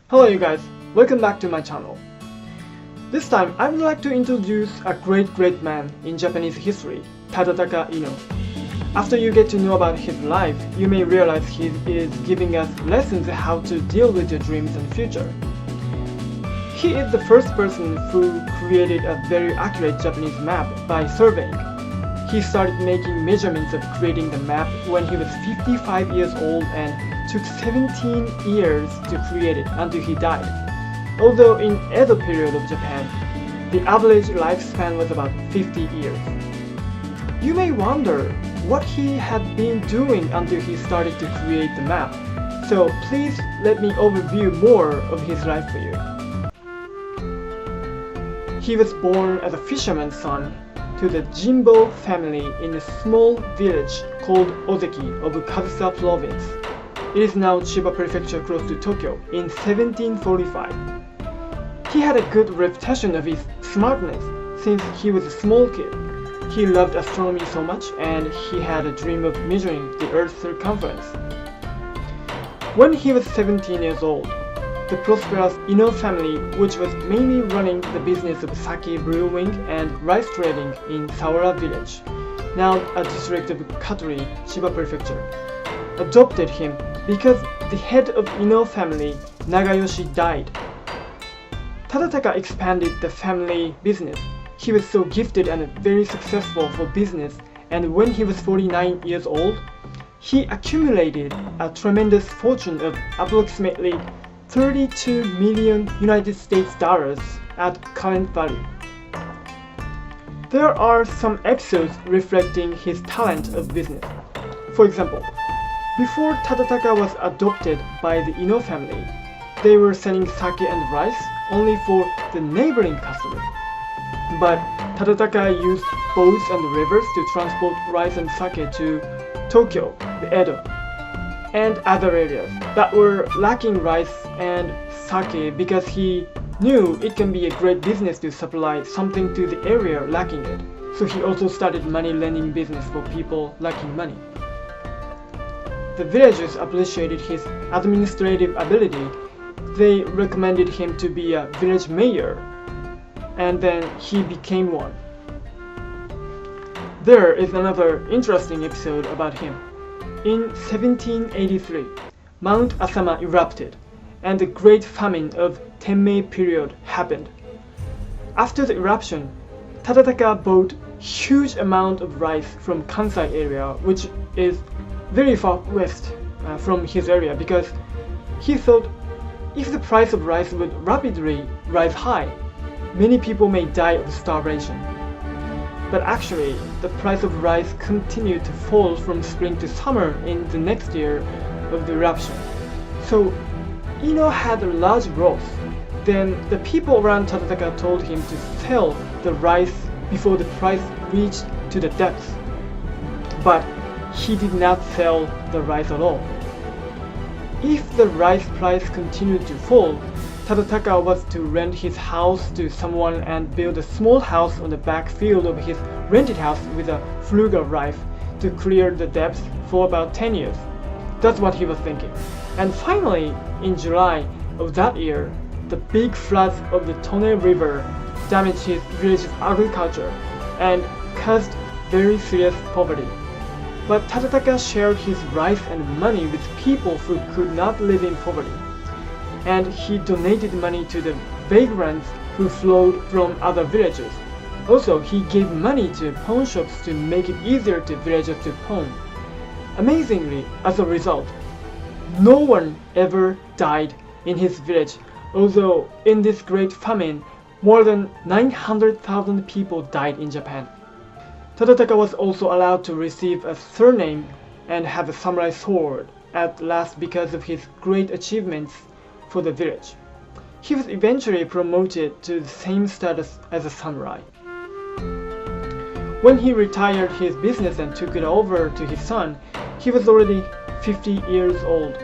Hello you guys, welcome back to my channel. This time I would like to introduce a great man in Japanese history, Tadataka Ino. After you get to know about his life, you may realize he is giving us lessons on how to deal with your dreams and future. He is the first person who created a very accurate Japanese map by surveying. He started making measurements of creating the map when he was 55 years old and took 17 years to create it until he died. Although in Edo period of Japan, the average lifespan was about 50 years. You may wonder what he had been doing until he started to create the map, so please let me overview more of his life for you. He was born as a fisherman's son to the Jimbo family in a small village called Ozeki of Kazusa province. It is now Chiba prefecture close to Tokyo in 1745. He had a good reputation of his smartness since he was a small kid. He loved astronomy so much and he had a dream of measuring the Earth's circumference. When he was 17 years old, the prosperous Ino family, which was mainly running the business of sake brewing and rice trading in Sawara village, now a district of Katori, Chiba prefecture, adopted him because the head of Ino family, Nagayoshi, died. Tadataka expanded the family business. He was so gifted and very successful for business, and when he was 49 years old, he accumulated a tremendous fortune of approximately 32 million United States dollars at current value. There are some episodes reflecting his talent of business. For example, before Tadataka was adopted by the Ino family, they were selling sake and rice only for the neighboring customers. But Tadataka used boats and rivers to transport rice and sake to Tokyo, the Edo, and other areas that were lacking rice and sake because he knew it can be a great business to supply something to the area lacking it. So he also started money lending business for people lacking money. The villagers appreciated his administrative ability. They recommended him to be a village mayor, and then he became one. There is another interesting episode about him. In 1783, Mount Asama erupted, and the Great Famine of Tenmei period happened. After the eruption, Tadataka bought huge amount of rice from Kansai area, which is very far west from his area, because he thought if the price of rice would rapidly rise high, many people may die of starvation. But actually, the price of rice continued to fall from spring to summer in the next year of the eruption. So Ino had a large growth. Then the people around Tadataka told him to sell the rice before the price reached to the depths. But he did not sell the rice at all. If the rice price continued to fall, Tadataka was to rent his house to someone and build a small house on the back field of his rented house with a frugal life to clear the debts for about 10 years. That's what he was thinking. And finally, in July of that year, the big floods of the Tone River damaged his village's agriculture and caused very serious poverty. But Tadataka shared his rice and money with people who could not live in poverty. And he donated money to the vagrants who flowed from other villages. Also, he gave money to pawn shops to make it easier to villagers to pawn. Amazingly, as a result, no one ever died in his village, although in this great famine, more than 900,000 people died in Japan. Tadataka was also allowed to receive a surname and have a samurai sword at last because of his great achievements for the village. He was eventually promoted to the same status as a samurai. When he retired his business and took it over to his son, he was already 50 years old.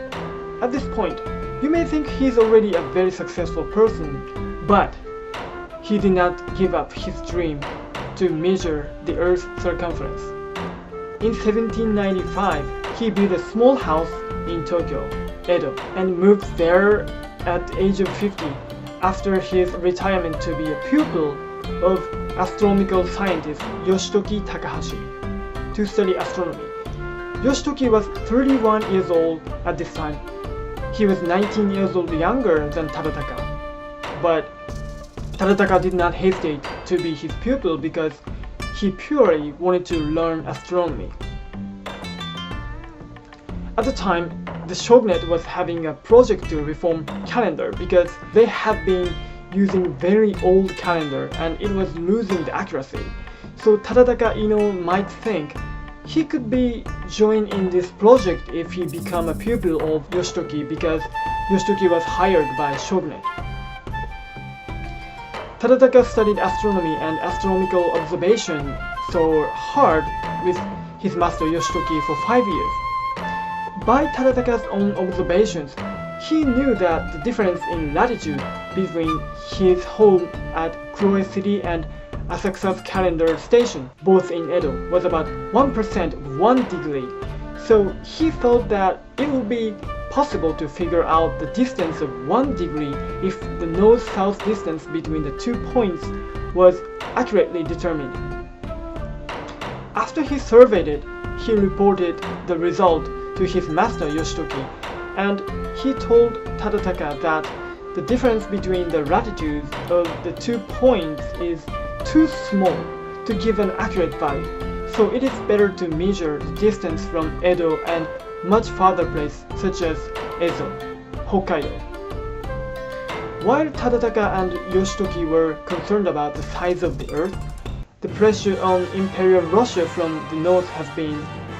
At this point, you may think he's already a very successful person, but he did not give up his dream to measure the Earth's circumference. In 1795, he built a small house in Tokyo, Edo, and moved there at the age of 50 after his retirement to be a pupil of astronomical scientist Yoshitoki Takahashi to study astronomy. Yoshitoki was 31 years old at this time. He was 19 years old younger than Tadataka. But Tadataka did not hesitate to be his pupil because he purely wanted to learn astronomy. At the time, the shogunate was having a project to reform calendar because they had been using very old calendar and it was losing the accuracy. So Tadataka Ino might think he could be joined in this project if he become a pupil of Yoshitoki because Yoshitoki was hired by shogunate. Tadataka studied astronomy and astronomical observation so hard with his master Yoshitoki for 5 years. By Tadataka's own observations, he knew that the difference in latitude between his home at Kuroe City and Asakusa's calendar station, both in Edo, was about 1% of 1 degree. So he thought that it would be possible to figure out the distance of 1 degree if the north-south distance between the 2 points was accurately determined. After he surveyed it, he reported the result to his master Yoshitoki, and he told Tadataka that the difference between the latitudes of the 2 points is too small to give an accurate value, so it is better to measure the distance from Edo and much farther place such as Ezo, Hokkaido. While Tadataka and Yoshitoki were concerned about the size of the earth, the pressure on Imperial Russia from the north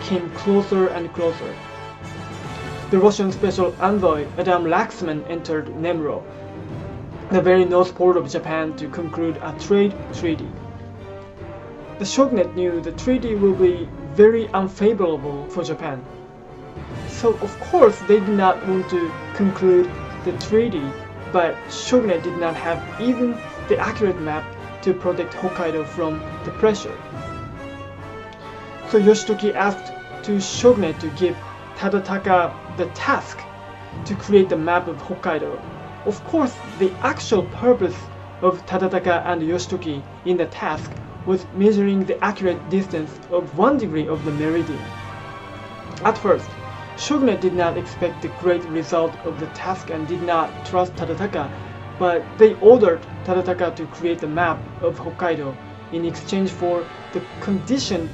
came closer and closer. The Russian special envoy Adam Laxman entered Nemuro, the very north port of Japan, to conclude a trade treaty. The shogunate knew the treaty will be very unfavorable for Japan. So of course they did not want to conclude the treaty, but shogunate did not have even the accurate map to protect Hokkaido from the pressure. So Yoshitoki asked to shogunate to give Tadataka the task to create the map of Hokkaido. Of course, the actual purpose of Tadataka and Yoshitoki in the task was measuring the accurate distance of 1 degree of the meridian. At first, shogunate did not expect the great result of the task and did not trust Tadataka, but they ordered Tadataka to create the map of Hokkaido in exchange for the condition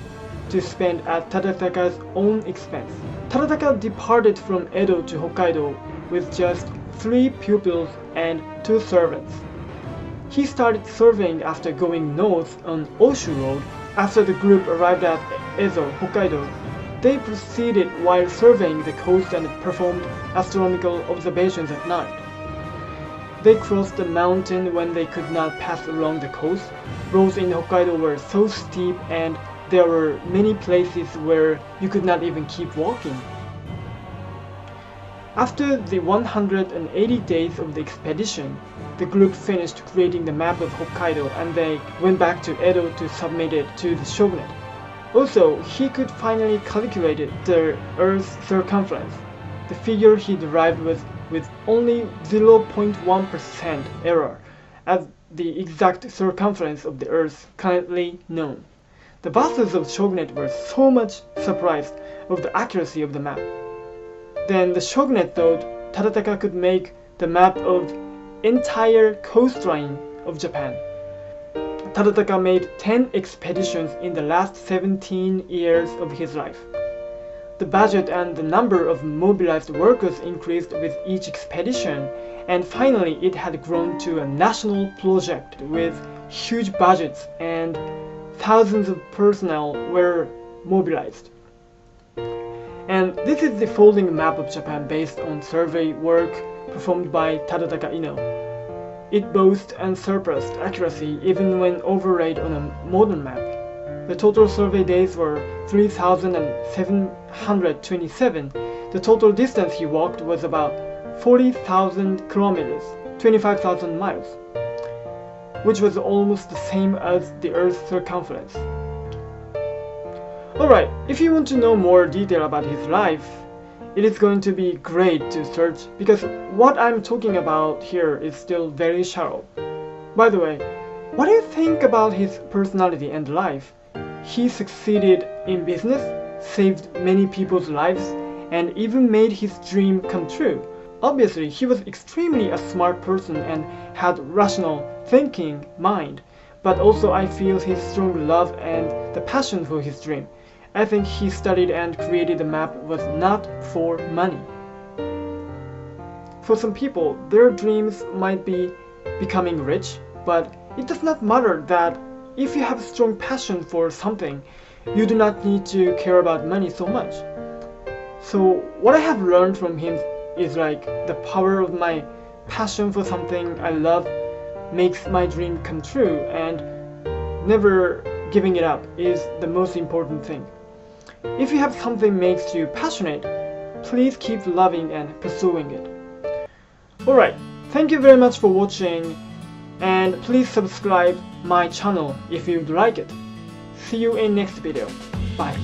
to spend at Tadataka's own expense. Tadataka departed from Edo to Hokkaido with just 3 pupils and 2 servants. He started surveying after going north on Oshu Road. After the group arrived at Ezo, Hokkaido, they proceeded while surveying the coast and performed astronomical observations at night. They crossed the mountain when they could not pass along the coast. Roads in Hokkaido were so steep and there were many places where you could not even keep walking. After the 180 days of the expedition, the group finished creating the map of Hokkaido and they went back to Edo to submit it to the shogunate. Also, he could finally calculate the Earth's circumference. The figure he derived was with only 0.1% error, as the exact circumference of the Earth currently known. The bosses of shogunate were so much surprised of the accuracy of the map. Then the shogunate thought Tadataka could make the map of entire coastline of Japan. Tadataka made 10 expeditions in the last 17 years of his life. The budget and the number of mobilized workers increased with each expedition, and finally it had grown to a national project with huge budgets and thousands of personnel were mobilized. And this is the folding map of Japan based on survey work performed by Tadataka Ino. It boasts unsurpassed accuracy even when overlaid on a modern map. The total survey days were 3,727. The total distance he walked was about 40,000 kilometers, 25,000 miles, which was almost the same as the Earth's circumference. Alright, if you want to know more detail about his life, it is going to be great to search because what I'm talking about here is still very shallow. By the way, what do you think about his personality and life? He succeeded in business, saved many people's lives, and even made his dream come true. Obviously, he was extremely a smart person and had rational thinking mind, but also I feel his strong love and the passion for his dream. I think he studied and created the map was not for money. For some people, their dreams might be becoming rich, but it does not matter that if you have strong passion for something, you do not need to care about money so much. So what I have learned from him is like the power of my passion for something I love makes my dream come true, and never giving it up is the most important thing. If you have something makes you passionate, please keep loving and pursuing it. Alright, thank you very much for watching, and please subscribe my channel if you'd like it. See you in next video. Bye.